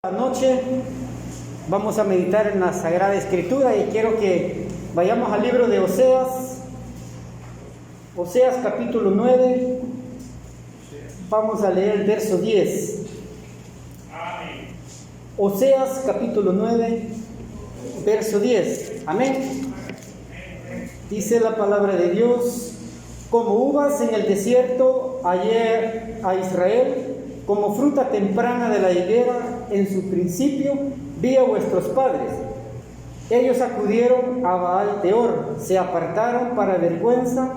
Esta noche vamos a meditar en la Sagrada Escritura y quiero que vayamos al libro de Oseas capítulo 9, vamos a leer el verso 10. Oseas capítulo 9, verso 10. Amén. Dice la palabra de Dios: como uvas en el desierto hallé a Israel, como fruta temprana de la higuera en su principio vi a vuestros padres. Ellos acudieron a Baal Peor, se apartaron para vergüenza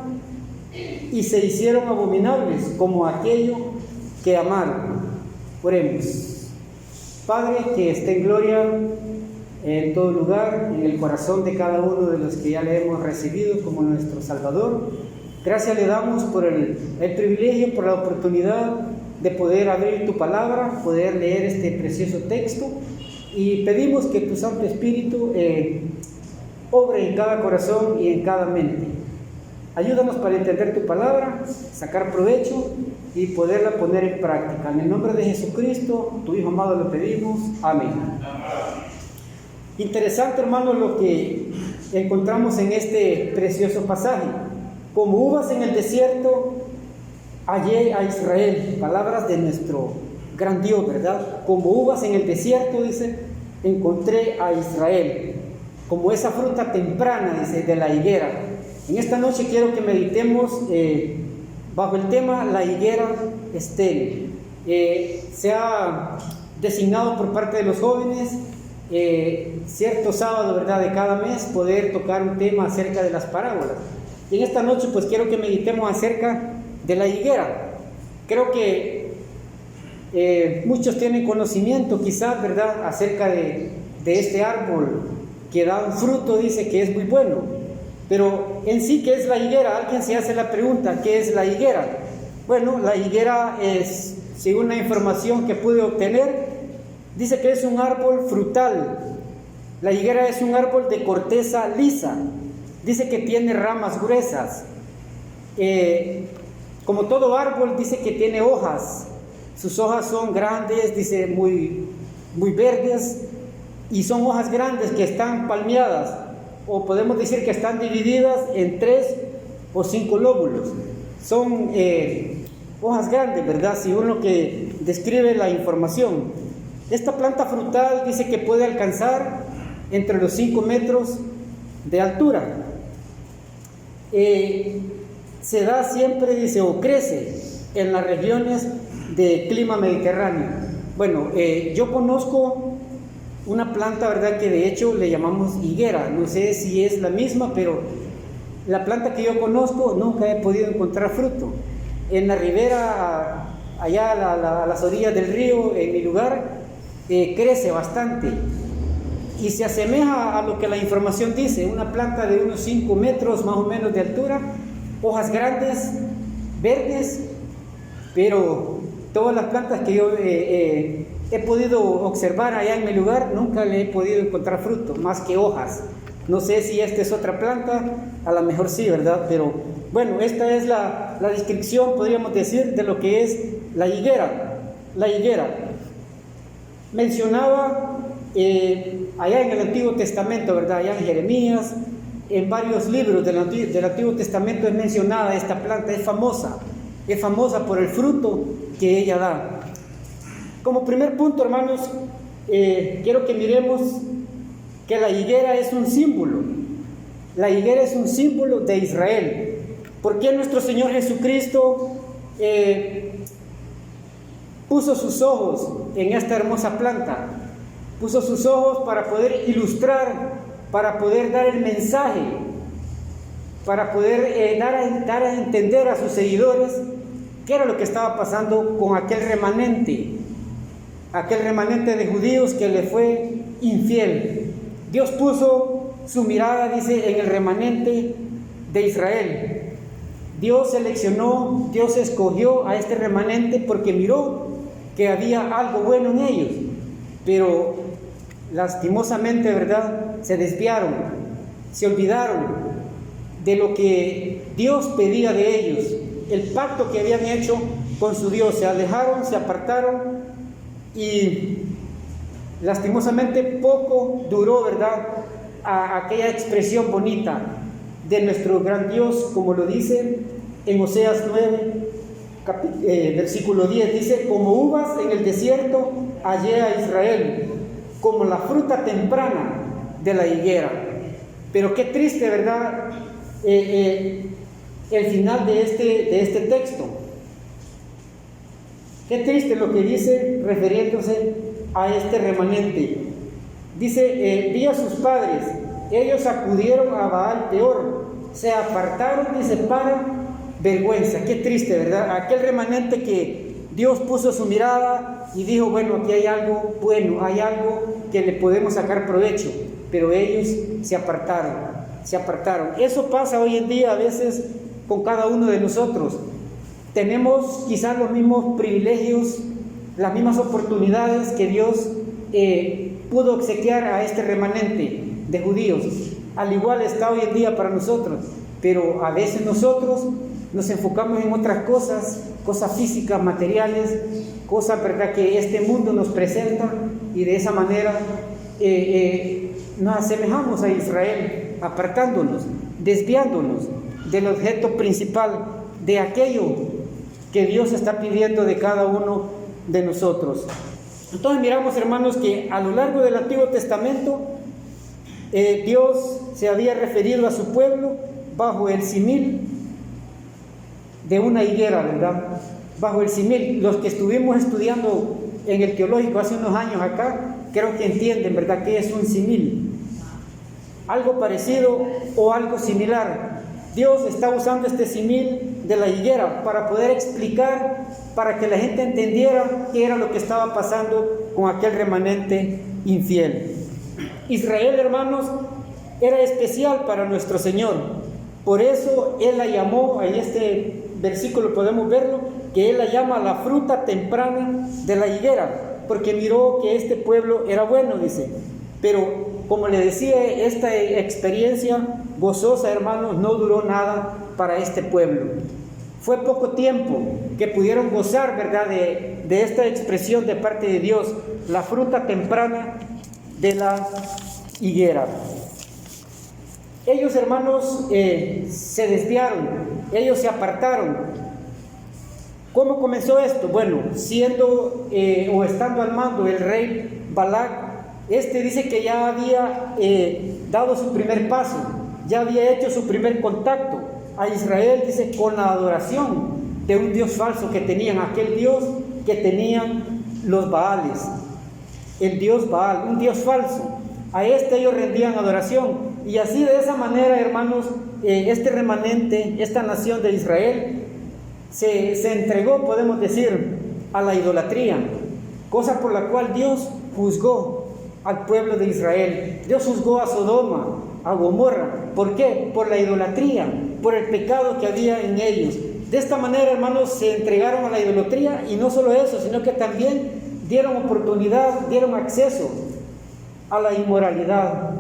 y se hicieron abominables como aquello que amaron. Oremos. Padre, que esté en gloria en todo lugar, en el corazón de cada uno de los que ya le hemos recibido como nuestro Salvador. Gracias le damos por el privilegio, por la oportunidad de poder abrir tu palabra, poder leer este precioso texto, y pedimos que tu Santo Espíritu obre en cada corazón y en cada mente. Ayúdanos para entender tu palabra, sacar provecho y poderla poner en práctica. En el nombre de Jesucristo, tu Hijo amado, lo pedimos. Amén. Interesante, hermanos, lo que encontramos en este precioso pasaje. Como uvas en el desierto hallé a Israel. Palabras de nuestro gran Dios, ¿verdad? Como uvas en el desierto, dice, encontré a Israel. Como esa fruta temprana, dice, de la higuera. En esta noche quiero que meditemos bajo el tema la higuera estéril. Se ha designado por parte de los jóvenes cierto sábado, ¿verdad?, de cada mes poder tocar un tema acerca de las parábolas. Y en esta noche pues quiero que meditemos acerca de la higuera. Creo que muchos tienen conocimiento quizás, ¿verdad?, acerca de este árbol que da un fruto, dice que es muy bueno. Pero en sí, ¿qué es la higuera? Alguien se hace la pregunta, ¿qué es la higuera? Bueno, la higuera es, según la información que pude obtener, dice que es un árbol frutal. La higuera es un árbol de corteza lisa. Dice que tiene ramas gruesas. Como todo árbol, dice que tiene hojas. Sus hojas son grandes, dice, muy verdes, y son hojas grandes que están palmeadas, o podemos decir que están divididas en 3 o 5 lóbulos. Son hojas grandes, ¿verdad?, según lo que describe la información. Esta planta frutal dice que puede alcanzar entre los 5 metros de altura. Se da siempre, dice, o crece en las regiones de clima mediterráneo. Bueno, yo conozco una planta, ¿verdad?, que de hecho le llamamos higuera. No sé si es la misma, pero la planta que yo conozco nunca he podido encontrar fruto. En la ribera, allá a las orillas del río, en mi lugar, crece bastante y se asemeja a lo que la información dice, una planta de unos 5 metros más o menos de altura, hojas grandes, verdes, pero todas las plantas que yo he podido observar allá en mi lugar, nunca le he podido encontrar fruto, más que hojas. No sé si esta es otra planta, a lo mejor sí, ¿verdad? Pero bueno, esta es la descripción, podríamos decir, de lo que es la higuera. La higuera. Mencionaba allá en el Antiguo Testamento, ¿verdad?, allá en Jeremías, en varios libros del Antiguo Testamento es mencionada esta planta. Es famosa por el fruto que ella da. Como primer punto, hermanos, quiero que miremos que la higuera es un símbolo. La higuera es un símbolo de Israel. ¿Por qué nuestro Señor Jesucristo puso sus ojos en esta hermosa planta? Puso sus ojos para poder ilustrar, para poder dar el mensaje, para poder dar a entender a sus seguidores qué era lo que estaba pasando con aquel remanente de judíos que le fue infiel. Dios puso su mirada, dice, en el remanente de Israel. Dios seleccionó, Dios escogió a este remanente porque miró que había algo bueno en ellos, pero lastimosamente, ¿verdad?, se desviaron, se olvidaron de lo que Dios pedía de ellos, el pacto que habían hecho con su Dios. Se alejaron, se apartaron y Lastimosamente poco duró, ¿verdad?, aquella expresión bonita de nuestro gran Dios, como lo dice en Oseas 9, versículo 10, dice: como uvas en el desierto hallé a Israel, como la fruta temprana de la higuera. Pero qué triste, ¿verdad?, el final de este texto. Qué triste lo que dice refiriéndose a este remanente. Dice: vi a sus padres, ellos acudieron a Baal Peor, se apartaron, dice, para vergüenza. Qué triste, ¿verdad? Aquel remanente que Dios puso su mirada y dijo: bueno, aquí hay algo bueno, hay algo que le podemos sacar provecho, pero ellos se apartaron. Eso pasa hoy en día a veces con cada uno de nosotros. Tenemos quizás los mismos privilegios, las mismas oportunidades que Dios pudo obsequiar a este remanente de judíos. Al igual está hoy en día para nosotros, pero a veces nosotros nos enfocamos en otras cosas físicas, materiales, cosas, ¿verdad?, que este mundo nos presenta, y de esa manera nos asemejamos a Israel, apartándonos, desviándonos del objeto principal, de aquello que Dios está pidiendo de cada uno de nosotros. Entonces miramos, hermanos, que a lo largo del Antiguo Testamento Dios se había referido a su pueblo bajo el símil de una higuera, ¿verdad? Bajo el símil. Los que estuvimos estudiando en el teológico hace unos años acá, creo que entienden, ¿verdad?, que es un símil. Algo parecido o algo similar. Dios está usando este símil de la higuera para poder explicar, para que la gente entendiera qué era lo que estaba pasando con aquel remanente infiel. Israel, hermanos, era especial para nuestro Señor. Por eso Él la llamó, en este versículo podemos verlo, que Él la llama la fruta temprana de la higuera, porque miró que este pueblo era bueno, dice. Pero, como le decía, esta experiencia gozosa, hermanos, no duró nada para este pueblo. Fue poco tiempo que pudieron gozar, ¿verdad?, de esta expresión de parte de Dios, la fruta temprana de la higuera. Ellos, hermanos, se desviaron, ellos se apartaron. ¿Cómo comenzó esto? Bueno, siendo o estando al mando el rey Balac, dice que ya había dado su primer paso, ya había hecho su primer contacto a Israel, dice, con la adoración de un Dios falso que tenían, aquel Dios que tenían los Baales, el Dios Baal, un Dios falso. A ellos rendían adoración, y así, de esa manera, hermanos, este remanente, esta nación de Israel, se entregó, podemos decir, a la idolatría, cosa por la cual Dios juzgó al pueblo de Israel. Dios juzgó a Sodoma, a Gomorra. ¿Por qué? Por la idolatría, por el pecado que había en ellos. De esta manera, hermanos, se entregaron a la idolatría, y no solo eso, sino que también dieron oportunidad, dieron acceso a la inmoralidad,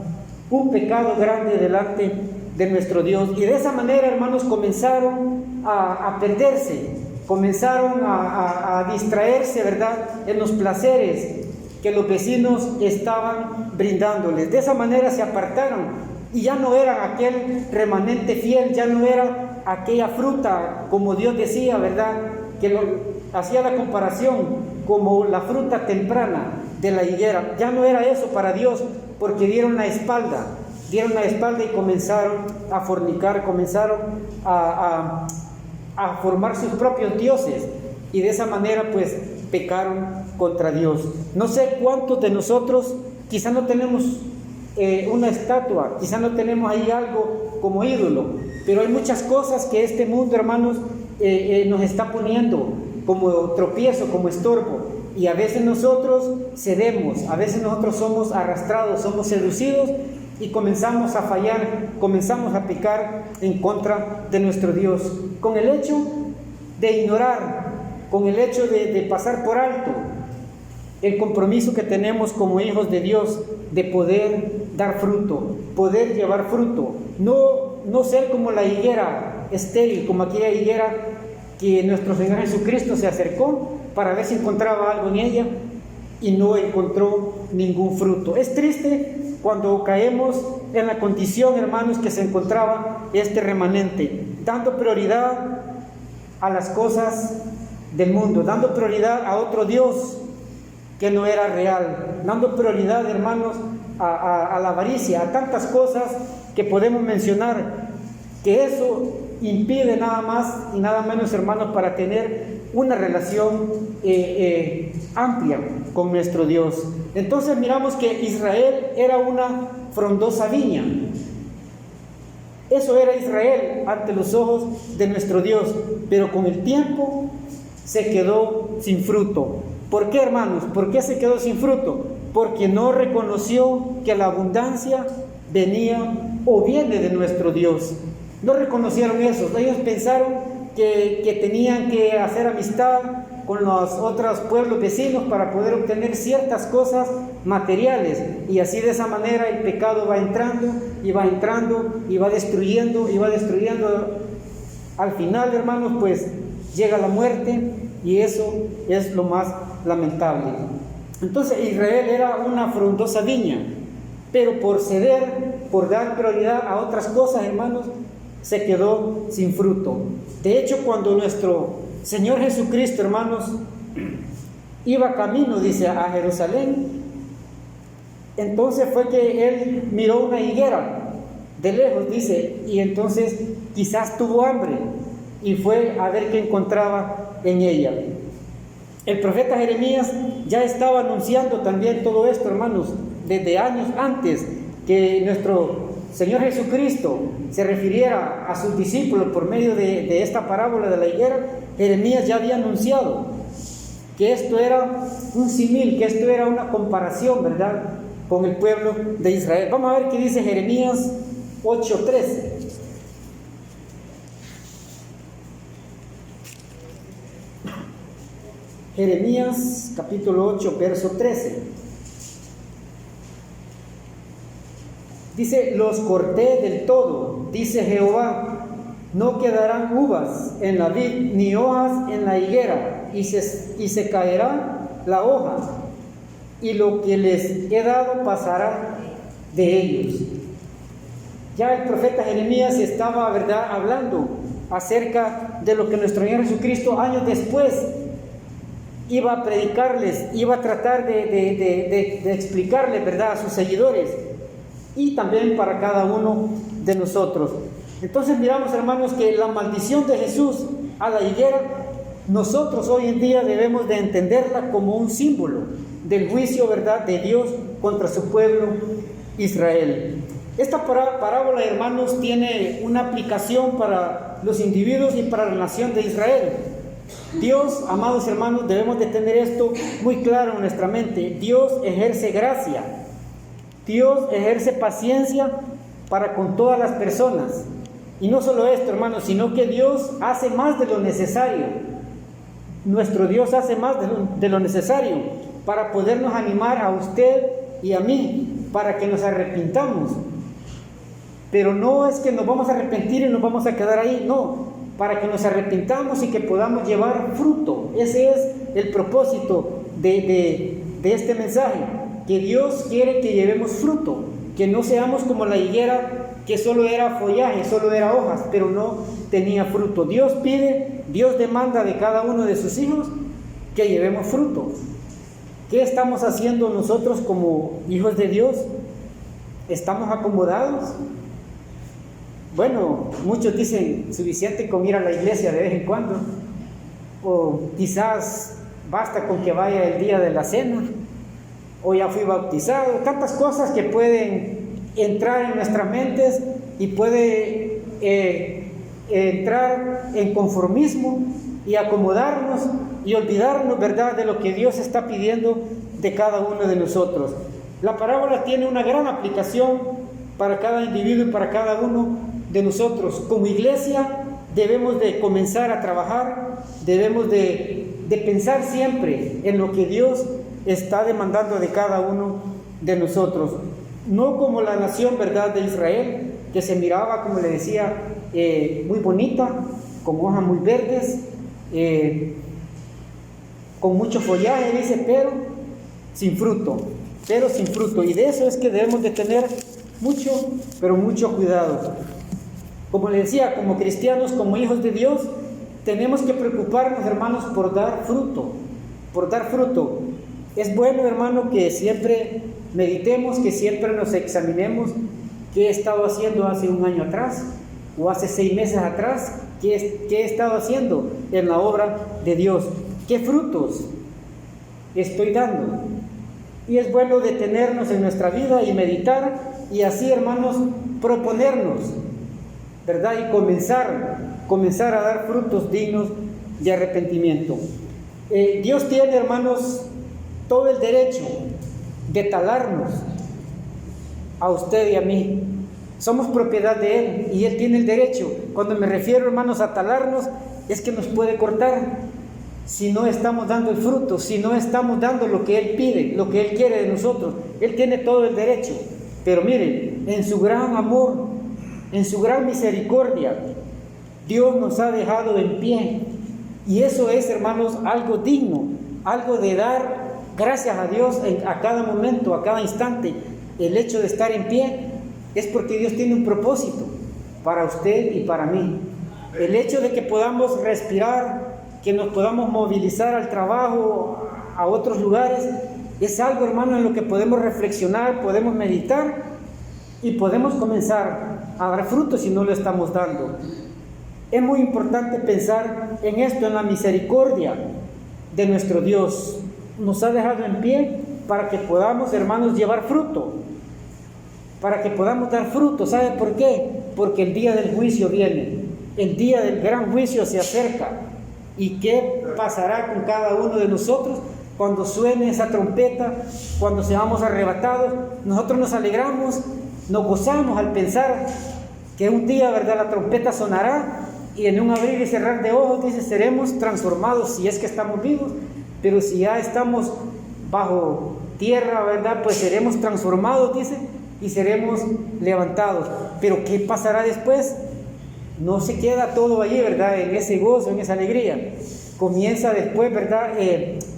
un pecado grande delante de nuestro Dios. Y de esa manera, hermanos, comenzaron a perderse, comenzaron a distraerse, ¿verdad?, en los placeres que los vecinos estaban brindándoles. De esa manera se apartaron, y ya no eran aquel remanente fiel, ya no era aquella fruta, como Dios decía, ¿verdad?, que hacía la comparación como la fruta temprana de la higuera. Ya no era eso para Dios, porque dieron la espalda y comenzaron a fornicar, comenzaron a formar sus propios dioses, y de esa manera pues pecaron contra Dios. No sé cuántos de nosotros quizá no tenemos una estatua, quizá no tenemos ahí algo como ídolo, pero hay muchas cosas que este mundo, hermanos, nos está poniendo como tropiezo, como estorbo, y a veces nosotros cedemos, a veces nosotros somos arrastrados, somos seducidos, y comenzamos a fallar, comenzamos a pecar en contra de nuestro Dios, con el hecho de ignorar, con el hecho de pasar por alto el compromiso que tenemos como hijos de Dios de poder dar fruto, poder llevar fruto, no ser como la higuera estéril, como aquella higuera que nuestro Señor Jesucristo se acercó para ver si encontraba algo en ella, y no encontró ningún fruto. Es triste cuando caemos en la condición, hermanos, que se encontraba este remanente, dando prioridad a las cosas del mundo, dando prioridad a otro Dios que no era real, dando prioridad, hermanos, a la avaricia, a tantas cosas que podemos mencionar, que eso impide nada más y nada menos, hermanos, para tener una relación amplia con nuestro Dios. Entonces miramos que Israel era una frondosa viña. Eso era Israel ante los ojos de nuestro Dios, pero con el tiempo se quedó sin fruto. ¿Por qué, hermanos? ¿Por qué se quedó sin fruto? Porque no reconoció que la abundancia venía o viene de nuestro Dios. No reconocieron eso. Ellos pensaron que tenían que hacer amistad con los otros pueblos vecinos para poder obtener ciertas cosas materiales, y así de esa manera el pecado va entrando y va entrando y va destruyendo y va destruyendo. Al final, hermanos, pues llega la muerte, y eso es lo más lamentable. Entonces Israel era una frondosa viña, pero por ceder, por dar prioridad a otras cosas, hermanos, se quedó sin fruto. De hecho, cuando nuestro Señor Jesucristo, hermanos, iba camino, dice, a Jerusalén, entonces fue que Él miró una higuera de lejos, dice, y entonces quizás tuvo hambre y fue a ver qué encontraba en ella. El profeta Jeremías ya estaba anunciando también todo esto, hermanos, desde años antes que nuestro Señor Jesucristo se refiriera a sus discípulos por medio de esta parábola de la higuera. Jeremías ya había anunciado que esto era un símil, que esto era una comparación, ¿verdad?, con el pueblo de Israel. Vamos a ver qué dice Jeremías 8:13. Jeremías capítulo 8, verso 13. Dice: los corté del todo, dice Jehová, no quedarán uvas en la vid, ni hojas en la higuera, y se caerá la hoja, y lo que les he dado pasará de ellos. Ya el profeta Jeremías estaba, ¿verdad?, hablando acerca de lo que nuestro Señor Jesucristo años después iba a predicarles, iba a tratar de explicarles, ¿verdad?, a sus seguidores, y también para cada uno de nosotros. Entonces miramos, hermanos, que la maldición de Jesús a la higuera, nosotros hoy en día debemos de entenderla como un símbolo del juicio, ¿verdad?, de Dios contra su pueblo Israel. Esta parábola, hermanos, tiene una aplicación para los individuos y para la nación de Israel. Dios, amados hermanos, debemos de tener esto muy claro en nuestra mente. Dios ejerce gracia, Dios ejerce paciencia para con todas las personas. Y no solo esto, hermanos, sino que Dios hace más de lo necesario. Nuestro Dios hace más de lo necesario para podernos animar a usted y a mí, para que nos arrepintamos. Pero no es que nos vamos a arrepentir y nos vamos a quedar ahí, no, para que nos arrepintamos y que podamos llevar fruto. Ese es el propósito de este mensaje, que Dios quiere que llevemos fruto, que no seamos como la higuera que solo era follaje, solo era hojas, pero no tenía fruto. Dios pide, Dios demanda de cada uno de sus hijos que llevemos fruto. ¿Qué estamos haciendo nosotros como hijos de Dios? ¿Estamos acomodados? Bueno, muchos dicen suficiente con ir a la iglesia de vez en cuando, o quizás basta con que vaya el día de la cena, o ya fui bautizado. Tantas cosas que pueden entrar en nuestras mentes y puede entrar en conformismo y acomodarnos y olvidarnos, ¿verdad?, de lo que Dios está pidiendo de cada uno de nosotros. La parábola tiene una gran aplicación para cada individuo y para cada uno de nosotros. Como iglesia debemos de comenzar a trabajar, debemos de pensar siempre en lo que Dios está demandando de cada uno de nosotros. No como la nación, ¿verdad?, de Israel, que se miraba, como le decía, muy bonita, con hojas muy verdes, con mucho follaje, dice, pero sin fruto, pero sin fruto. Y de eso es que debemos de tener mucho, pero mucho cuidado. Como les decía, como cristianos, como hijos de Dios, tenemos que preocuparnos, hermanos, por dar fruto, por dar fruto. Es bueno, hermano, que siempre meditemos, que siempre nos examinemos qué he estado haciendo hace un año atrás o hace 6 meses atrás, qué he estado haciendo en la obra de Dios, qué frutos estoy dando. Y es bueno detenernos en nuestra vida y meditar y así, hermanos, proponernos, ¿verdad? Y comenzar a dar frutos dignos de arrepentimiento. Dios tiene, hermanos, todo el derecho de talarnos a usted y a mí. Somos propiedad de Él y Él tiene el derecho. Cuando me refiero, hermanos, a talarnos, es que nos puede cortar si no estamos dando el fruto, si no estamos dando lo que Él pide, lo que Él quiere de nosotros. Él tiene todo el derecho. Pero miren, en su gran amor, en su gran misericordia, Dios nos ha dejado en pie. Y eso es, hermanos, algo digno, algo de dar gracias a Dios a cada momento, a cada instante. El hecho de estar en pie es porque Dios tiene un propósito para usted y para mí. El hecho de que podamos respirar, que nos podamos movilizar al trabajo, a otros lugares, es algo, hermano, en lo que podemos reflexionar, podemos meditar y podemos comenzar a dar frutos si no lo estamos dando. Es muy importante pensar en esto, en la misericordia de nuestro Dios. Nos ha dejado en pie para que podamos, hermanos, llevar fruto, para que podamos dar fruto. ¿Sabe por qué? Porque el día del juicio viene, el día del gran juicio se acerca. ¿Y qué pasará con cada uno de nosotros cuando suene esa trompeta, cuando seamos arrebatados? Nosotros nos alegramos, nos gozamos al pensar que un día, ¿verdad?, la trompeta sonará y en un abrir y cerrar de ojos, dice, seremos transformados si es que estamos vivos, pero si ya estamos bajo tierra, ¿verdad?, pues seremos transformados, dice, y seremos levantados. Pero ¿qué pasará después? No se queda todo allí, ¿verdad?, en ese gozo, en esa alegría. Comienza después, ¿verdad?,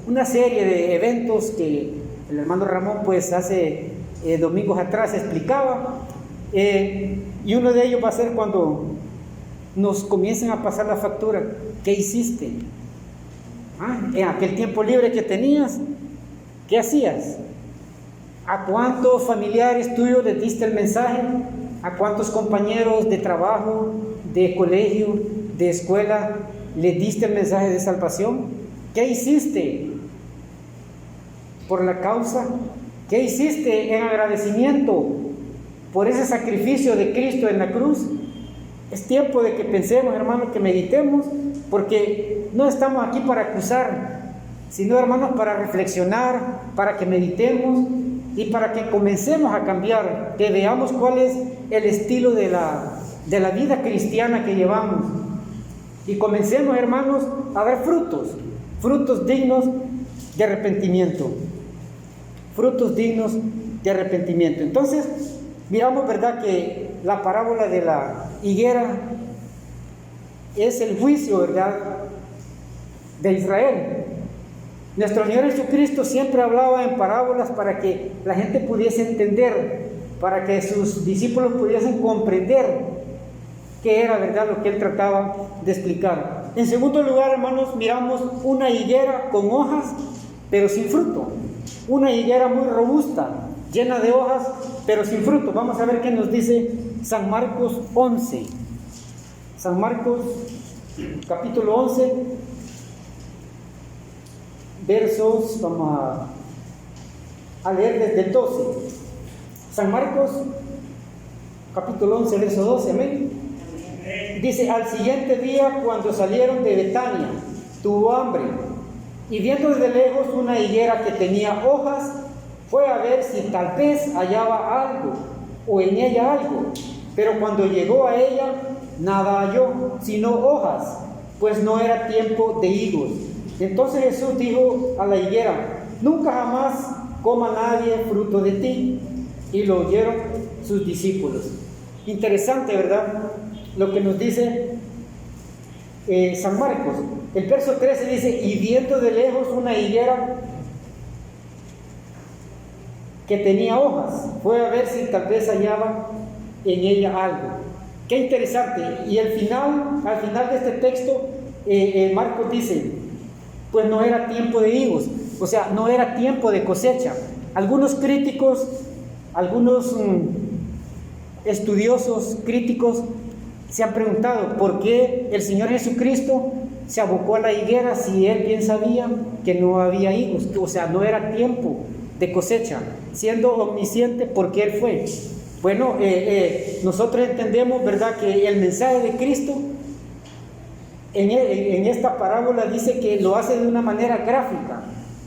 una serie de eventos que el hermano Ramón, pues, hace domingos atrás explicaba. Y uno de ellos va a ser cuando nos comiencen a pasar la factura. ¿Qué hiciste? En aquel tiempo libre que tenías, ¿qué hacías? ¿A cuántos familiares tuyos les diste el mensaje? ¿A cuántos compañeros de trabajo, de colegio, de escuela les diste el mensaje de salvación? ¿Qué hiciste por la causa? ¿Qué hiciste en agradecimiento por ese sacrificio de Cristo en la cruz? Es tiempo de que pensemos, hermanos, que meditemos, porque no estamos aquí para acusar, sino, hermanos, para reflexionar, para que meditemos y para que comencemos a cambiar, que veamos cuál es el estilo de la vida cristiana que llevamos. Y comencemos, hermanos, a dar frutos dignos de arrepentimiento. Frutos dignos de arrepentimiento. Entonces, miramos, ¿verdad?, que la parábola de la higuera es el juicio, ¿verdad?, de Israel. Nuestro Señor Jesucristo siempre hablaba en parábolas para que la gente pudiese entender, para que sus discípulos pudiesen comprender qué era, ¿verdad?, lo que Él trataba de explicar. En segundo lugar, hermanos, miramos una higuera con hojas, pero sin fruto. Una higuera muy robusta, llena de hojas, pero sin fruto. Vamos a ver qué nos dice San Marcos 11. San Marcos, capítulo 11, versos, vamos a leer desde el 12. San Marcos, capítulo 11, verso 12, amén. Dice, al siguiente día, cuando salieron de Betania, tuvo hambre, y viendo desde lejos una higuera que tenía hojas, fue a ver si tal vez hallaba algo, o en ella algo. Pero cuando llegó a ella, nada halló, sino hojas, pues no era tiempo de higos. Entonces Jesús dijo a la higuera, nunca jamás coma nadie fruto de ti. Y lo oyeron sus discípulos. Interesante, ¿verdad?, lo que nos dice San Marcos. El verso 13 dice, y viendo de lejos una higuera que tenía hojas. Fue a ver si tal vez hallaba en ella algo. Qué interesante. Y al final de este texto, Marcos dice, pues no era tiempo de higos, o sea, no era tiempo de cosecha. Algunos críticos, algunos estudiosos críticos se han preguntado por qué el Señor Jesucristo se abocó a la higuera si Él bien sabía que no había higos, o sea, no era tiempo de cosecha, siendo omnisciente, ¿por qué Él fue? Bueno, nosotros entendemos, ¿verdad?, que el mensaje de Cristo en esta parábola dice que lo hace de una manera gráfica,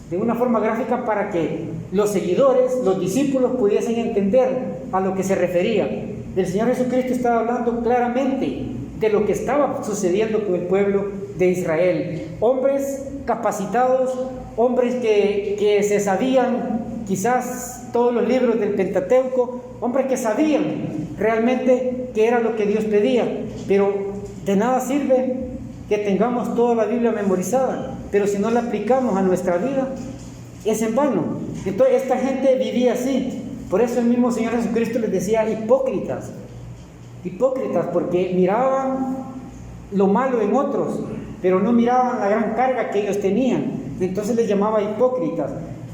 de una forma gráfica para que los seguidores, los discípulos pudiesen entender a lo que se refería. El Señor Jesucristo estaba hablando claramente de lo que estaba sucediendo con el pueblo de Israel. Hombres capacitados, hombres que se sabían quizás todos los libros del Pentateuco, hombres que sabían realmente qué era lo que Dios pedía, pero de nada sirve que tengamos toda la Biblia memorizada, pero si no la aplicamos a nuestra vida, es en vano. Entonces esta gente vivía así. Por eso el mismo Señor Jesucristo les decía hipócritas, porque miraban lo malo en otros, pero no miraban la gran carga que ellos tenían. Entonces les llamaba hipócritas.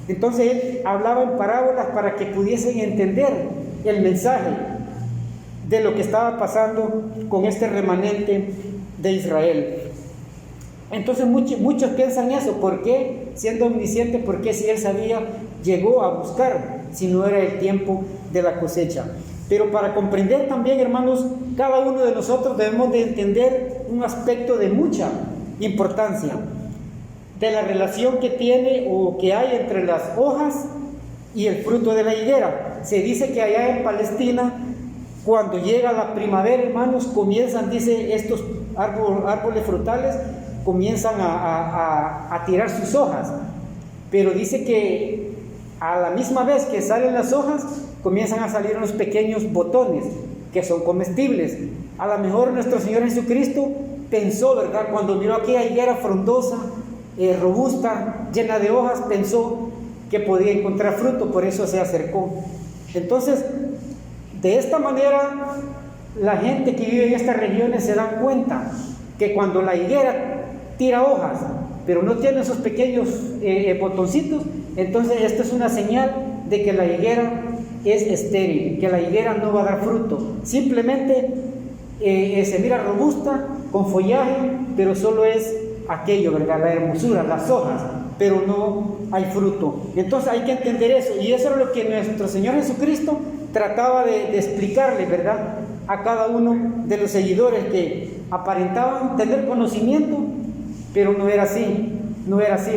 Entonces Él hablaba en parábolas para que pudiesen entender el mensaje de lo que estaba pasando con este remanente de Israel. Entonces muchos piensan eso. ¿Por qué? Siendo omnisciente, ¿por qué si Él sabía, llegó a buscar si no era el tiempo de la cosecha? Pero para comprender también, hermanos, cada uno de nosotros debemos de entender un aspecto de mucha importancia, de la relación que tiene o que hay entre las hojas y el fruto de la higuera. Se dice que allá en Palestina, cuando llega la primavera, hermanos, comienzan, dice, estos árboles frutales comienzan a tirar sus hojas, pero dice que a la misma vez que salen las hojas, comienzan a salir unos pequeños botones que son comestibles. A lo mejor nuestro Señor Jesucristo pensó, ¿verdad?, cuando miró aquella higuera frondosa, robusta, llena de hojas, pensó que podía encontrar fruto, por eso se acercó. Entonces, de esta manera, la gente que vive en estas regiones se dan cuenta que cuando la higuera tira hojas, pero no tiene esos pequeños botoncitos, entonces esto es una señal de que la higuera es estéril, que la higuera no va a dar fruto. Simplemente se mira robusta, con follaje, pero solo es aquello, ¿verdad?, la hermosura, las hojas, pero no hay fruto. Entonces hay que entender eso, y eso es lo que nuestro Señor Jesucristo trataba de explicarle, ¿verdad?, a cada uno de los seguidores que aparentaban tener conocimiento, pero no era así,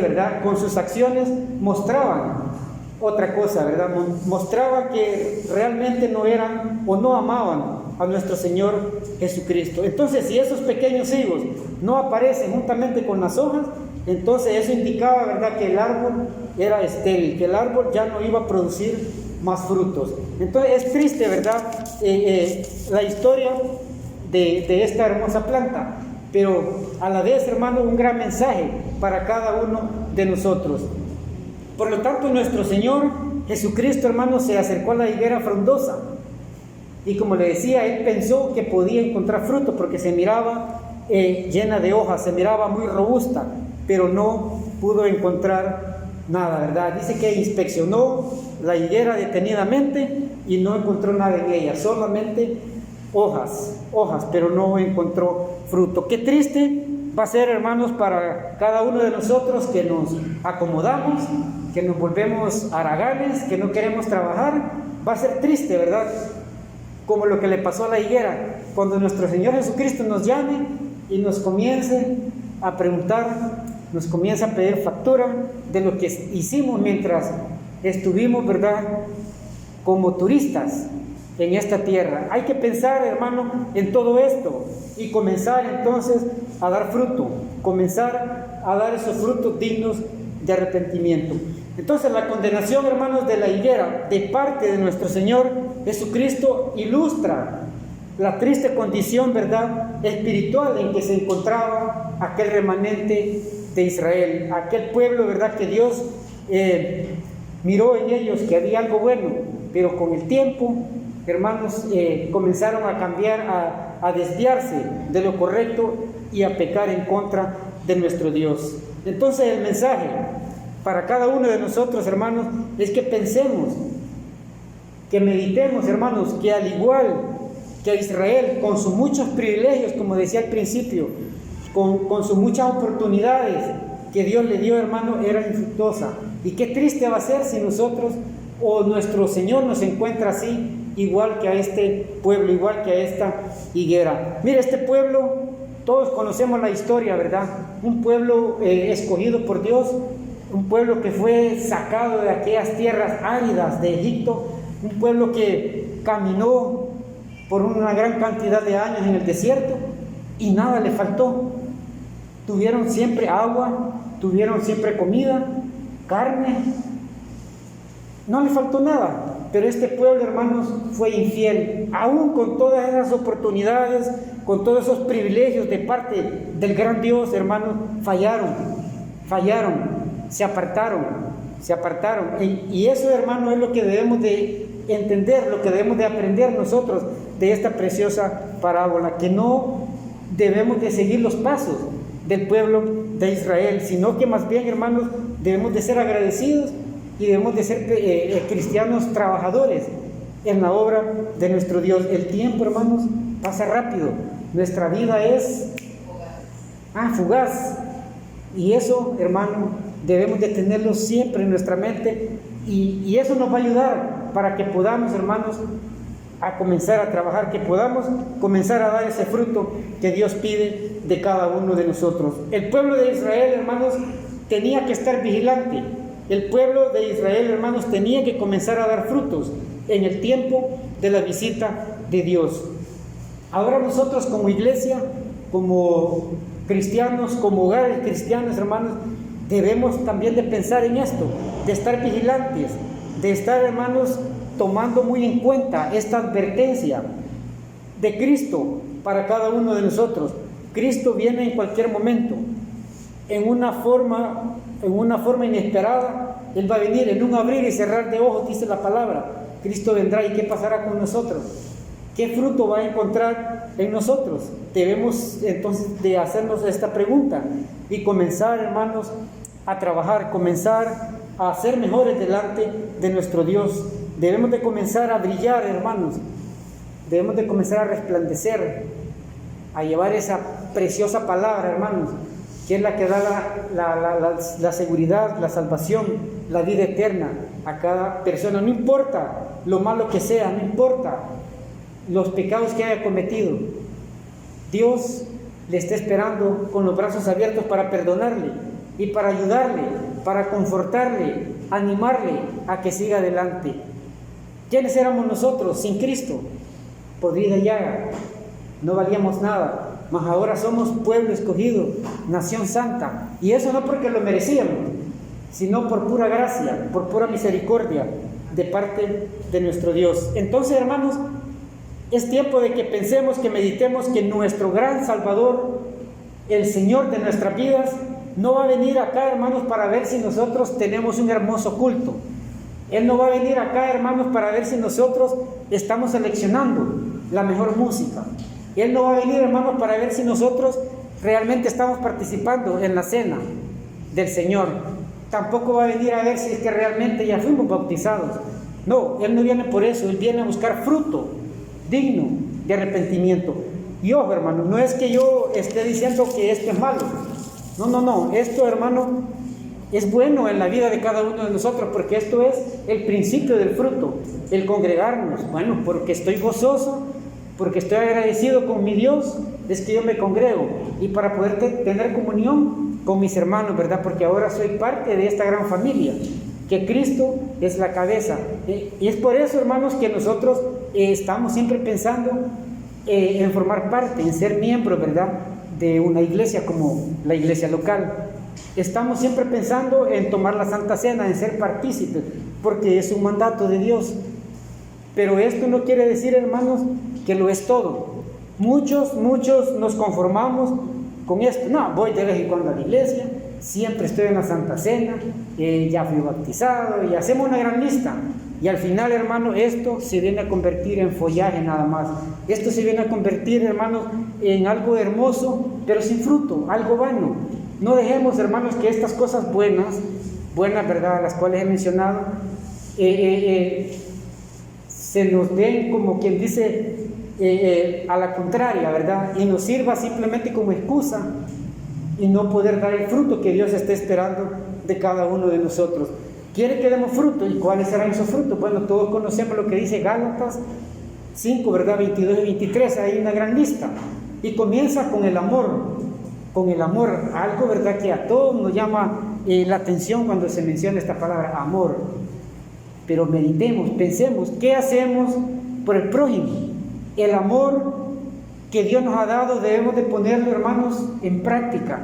¿verdad? Con sus acciones mostraban otra cosa, ¿verdad? Mostraban que realmente no eran o no amaban a nuestro Señor Jesucristo. Entonces, si esos pequeños higos no aparecen juntamente con las hojas, entonces eso indicaba, ¿verdad?, que el árbol era estéril, que el árbol ya no iba a producir más frutos. Entonces es triste, ¿verdad?, la historia de esta hermosa planta, pero a la vez, hermano, un gran mensaje para cada uno de nosotros. Por lo tanto, nuestro Señor Jesucristo, hermano, se acercó a la higuera frondosa y, como le decía, Él pensó que podía encontrar fruto porque se miraba llena de hojas, se miraba muy robusta, pero no pudo encontrar nada, ¿verdad? Dice que inspeccionó la higuera detenidamente y no encontró nada en ella, solamente hojas, pero no encontró fruto. Qué triste va a ser, hermanos, para cada uno de nosotros que nos acomodamos, que nos volvemos haraganes, que no queremos trabajar. Va a ser triste, ¿verdad?, como lo que le pasó a la higuera, cuando nuestro Señor Jesucristo nos llame y nos comience a preguntar, nos comienza a pedir factura de lo que hicimos mientras estuvimos, ¿verdad?, como turistas en esta tierra. Hay que pensar, hermano, en todo esto y comenzar entonces a dar fruto, comenzar a dar esos frutos dignos de arrepentimiento. Entonces la condenación, hermanos, de la higuera de parte de nuestro Señor Jesucristo ilustra la triste condición, ¿verdad?, espiritual en que se encontraba aquel remanente de Israel, aquel pueblo, ¿verdad?, que Dios miró en ellos que había algo bueno, pero con el tiempo, hermanos, comenzaron a cambiar, a desviarse de lo correcto y a pecar en contra de nuestro Dios. Entonces el mensaje para cada uno de nosotros, hermanos, es que pensemos, que meditemos, hermanos, que al igual que a Israel, con sus muchos privilegios, como decía al principio, con sus muchas oportunidades que Dios le dio, hermano, era infructuosa. Y qué triste va a ser si nosotros o nuestro Señor nos encuentra así, igual que a este pueblo, igual que a esta higuera. Mire, este pueblo, todos conocemos la historia, ¿verdad? Un pueblo escogido por Dios, un pueblo que fue sacado de aquellas tierras áridas de Egipto, un pueblo que caminó por una gran cantidad de años en el desierto y nada le faltó. Tuvieron siempre agua, tuvieron siempre comida, carne, no le faltó nada. Pero este pueblo, hermanos, fue infiel, aún con todas esas oportunidades, con todos esos privilegios de parte del gran Dios, hermanos, fallaron, se apartaron. Y eso, hermano, es lo que debemos de entender, lo que debemos de aprender nosotros de esta preciosa parábola, que no debemos de seguir los pasos del pueblo de Israel, sino que más bien, hermanos, debemos de ser agradecidos y debemos de ser cristianos trabajadores en la obra de nuestro Dios. El tiempo, hermanos, pasa rápido. Nuestra vida es fugaz. Y eso, hermano, debemos de tenerlo siempre en nuestra mente. Y eso nos va a ayudar para que podamos, hermanos, a comenzar a trabajar, que podamos comenzar a dar ese fruto que Dios pide de cada uno de nosotros. El pueblo de Israel, hermanos, tenía que estar vigilante. El pueblo de Israel, hermanos, tenía que comenzar a dar frutos en el tiempo de la visita de Dios. Ahora nosotros como iglesia, como cristianos, como hogares cristianos, hermanos, debemos también de pensar en esto, de estar vigilantes, de estar, hermanos, tomando muy en cuenta esta advertencia de Cristo para cada uno de nosotros. Cristo viene en cualquier momento, en una forma inesperada. Él va a venir en un abrir y cerrar de ojos, dice la palabra. Cristo vendrá, ¿y qué pasará con nosotros? ¿Qué fruto va a encontrar en nosotros? Debemos entonces de hacernos esta pregunta y comenzar, hermanos, a trabajar, comenzar a ser mejores delante de nuestro Dios. Debemos de comenzar a brillar, hermanos. Debemos de comenzar a resplandecer, a llevar esa preciosa palabra, hermanos, que es la que da la seguridad, la salvación, la vida eterna a cada persona. No importa lo malo que sea, no importa los pecados que haya cometido, Dios le está esperando con los brazos abiertos para perdonarle y para ayudarle, para confortarle, animarle a que siga adelante. ¿Quiénes éramos nosotros sin Cristo? Podrida llaga, no valíamos nada, mas ahora somos pueblo escogido, nación santa, y eso no porque lo merecíamos, sino por pura gracia, por pura misericordia de parte de nuestro Dios. Entonces, hermanos, es tiempo de que pensemos, que meditemos que nuestro gran Salvador, el Señor de nuestras vidas, no va a venir acá, hermanos, para ver si nosotros tenemos un hermoso culto. Él no va a venir acá, hermanos, para ver si nosotros estamos seleccionando la mejor música. Él no va a venir, hermanos, para ver si nosotros realmente estamos participando en la cena del Señor. Tampoco va a venir a ver si es que realmente ya fuimos bautizados. No, Él no viene por eso. Él viene a buscar fruto digno de arrepentimiento. Y ojo, hermano, no es que yo esté diciendo que esto es malo. No. Esto, hermano, es bueno en la vida de cada uno de nosotros, porque esto es el principio del fruto, el congregarnos. Bueno, porque estoy gozoso, porque estoy agradecido con mi Dios, es que yo me congrego. Y para poder tener comunión con mis hermanos, ¿verdad? Porque ahora soy parte de esta gran familia, que Cristo es la cabeza. Y es por eso, hermanos, que nosotros estamos siempre pensando en formar parte, en ser miembros, ¿verdad?, de una iglesia como la iglesia local. Estamos siempre pensando en tomar la Santa Cena, en ser partícipes, porque es un mandato de Dios. Pero esto no quiere decir, hermanos, que lo es todo. Muchos nos conformamos con esto. No, voy de vez en cuando a la iglesia, siempre estoy en la Santa Cena, ya fui bautizado, y hacemos una gran lista. Y al final, hermano, esto se viene a convertir en follaje nada más. Esto se viene a convertir, hermanos, en algo hermoso, pero sin fruto, algo vano. No dejemos, hermanos, que estas cosas buenas, ¿verdad?, las cuales he mencionado, se nos den, como quien dice, a la contraria, ¿verdad? Y nos sirva simplemente como excusa y no poder dar el fruto que Dios está esperando de cada uno de nosotros. Quiere que demos fruto. ¿Y cuáles serán esos frutos? Bueno, todos conocemos lo que dice Gálatas 5, ¿verdad? 22 y 23, hay una gran lista. Y comienza con el amor, algo, ¿verdad?, que a todos nos llama la atención cuando se menciona esta palabra, amor. Pero meditemos, pensemos, ¿qué hacemos por el prójimo? El amor que Dios nos ha dado debemos de ponerlo, hermanos, en práctica.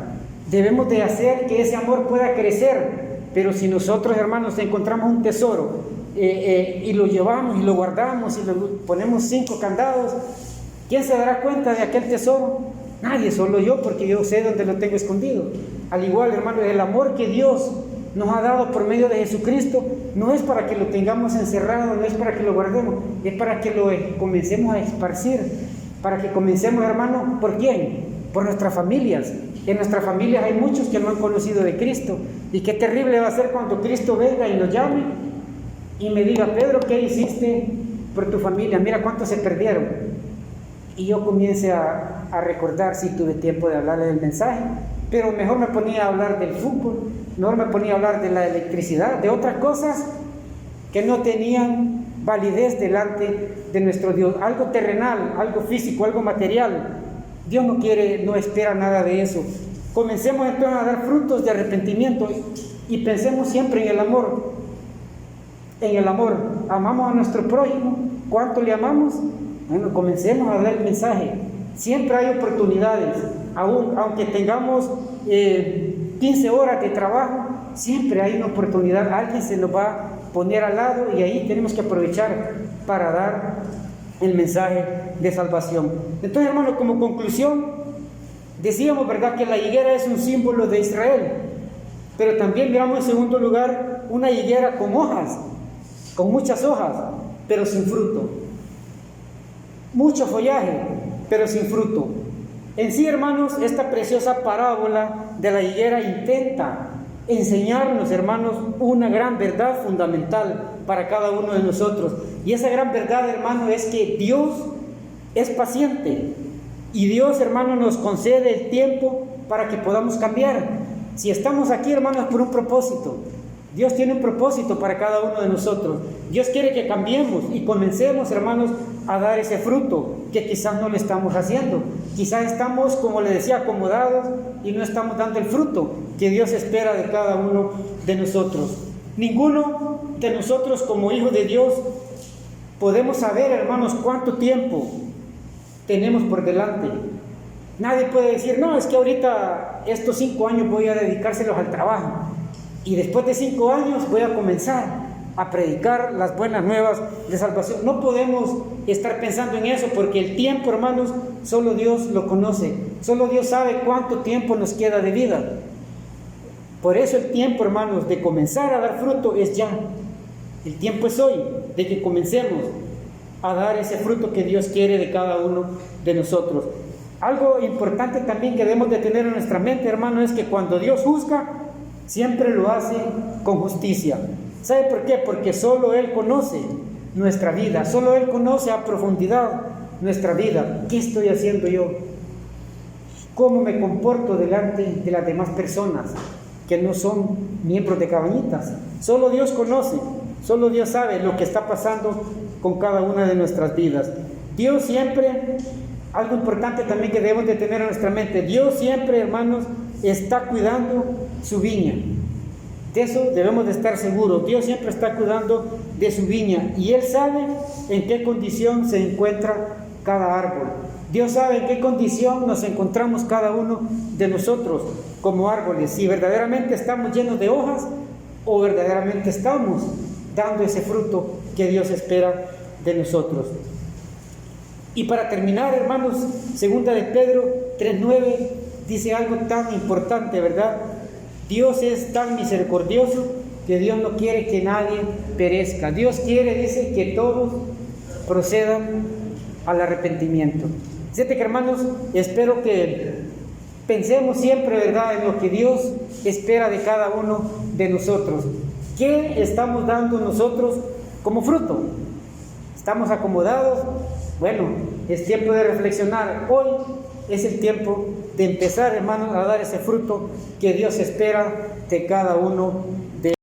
Debemos de hacer que ese amor pueda crecer. Pero si nosotros, hermanos, encontramos un tesoro y lo llevamos y lo guardamos y lo ponemos 5 candados, ¿quién se dará cuenta de aquel tesoro? Nadie, solo yo, porque yo sé dónde lo tengo escondido. Al igual, hermanos, el amor que Dios nos ha dado por medio de Jesucristo no es para que lo tengamos encerrado, no es para que lo guardemos, es para que lo comencemos a esparcir, para que comencemos, hermanos, ¿por quién? Por nuestras familias. En nuestras familias hay muchos que no han conocido de Cristo, y qué terrible va a ser cuando Cristo venga y nos llame y me diga: Pedro, ¿qué hiciste por tu familia? Mira cuántos se perdieron. Y yo comience a recordar, si tuve tiempo de hablarle del mensaje, pero mejor me ponía a hablar del fútbol, mejor me ponía a hablar de la electricidad, de otras cosas que no tenían validez delante de nuestro Dios, algo terrenal, algo físico, algo material. Dios no quiere, no espera nada de eso. Comencemos entonces a dar frutos de arrepentimiento y pensemos siempre en el amor. En el amor, amamos a nuestro prójimo. ¿Cuánto le amamos? Bueno, comencemos a dar el mensaje. Siempre hay oportunidades, aunque tengamos 15 horas de trabajo, siempre hay una oportunidad. Alguien se nos va a poner al lado y ahí tenemos que aprovechar para dar el mensaje de salvación. Entonces, hermanos, como conclusión, decíamos, ¿verdad?, que la higuera es un símbolo de Israel, pero también miramos en segundo lugar una higuera con hojas, con muchas hojas, pero sin fruto. Mucho follaje, pero sin fruto. En sí, hermanos, esta preciosa parábola de la higuera intenta enseñarnos, hermanos, una gran verdad fundamental para cada uno de nosotros. Y esa gran verdad, hermano, es que Dios es paciente. Y Dios, hermano, nos concede el tiempo para que podamos cambiar. Si estamos aquí, hermanos, por un propósito. Dios tiene un propósito para cada uno de nosotros. Dios quiere que cambiemos y comencemos, hermanos, a dar ese fruto que quizás no le estamos haciendo. Quizás estamos, como le decía, acomodados y no estamos dando el fruto que Dios espera de cada uno de nosotros. Ninguno de nosotros, como hijos de Dios, podemos saber, hermanos, cuánto tiempo tenemos por delante. Nadie puede decir: no, es que ahorita estos 5 años voy a dedicárselos al trabajo y después de 5 años voy a comenzar a predicar las buenas nuevas de salvación. No podemos estar pensando en eso, porque el tiempo, hermanos, solo Dios lo conoce. Solo Dios sabe cuánto tiempo nos queda de vida. Por eso el tiempo, hermanos, de comenzar a dar fruto es ya. El tiempo es hoy, de que comencemos a dar ese fruto que Dios quiere de cada uno de nosotros. Algo importante también que debemos de tener en nuestra mente, hermano, es que cuando Dios juzga, siempre lo hace con justicia. ¿Sabe por qué? Porque solo Él conoce nuestra vida, solo Él conoce a profundidad nuestra vida. ¿Qué estoy haciendo yo? ¿Cómo me comporto delante de las demás personas que no son miembros de Cabañitas? Solo Dios conoce, solo Dios sabe lo que está pasando con cada una de nuestras vidas. Dios siempre, algo importante también que debemos de tener en nuestra mente, Dios siempre, hermanos, está cuidando su viña. De eso debemos de estar seguros. Dios siempre está cuidando de su viña y Él sabe en qué condición se encuentra cada árbol. Dios sabe en qué condición nos encontramos cada uno de nosotros como árboles, si verdaderamente estamos llenos de hojas o verdaderamente estamos dando ese fruto que Dios espera de nosotros. Y para terminar, hermanos, segunda de Pedro 3:9 dice algo tan importante, ¿verdad? Dios es tan misericordioso que Dios no quiere que nadie perezca. Dios quiere, dice, que todos procedan al arrepentimiento. Fíjate que, hermanos, espero que pensemos siempre, ¿verdad?, en lo que Dios espera de cada uno de nosotros. ¿Qué estamos dando nosotros como fruto? ¿Estamos acomodados? Bueno, es tiempo de reflexionar. Hoy es el tiempo de empezar, hermanos, a dar ese fruto que Dios espera de cada uno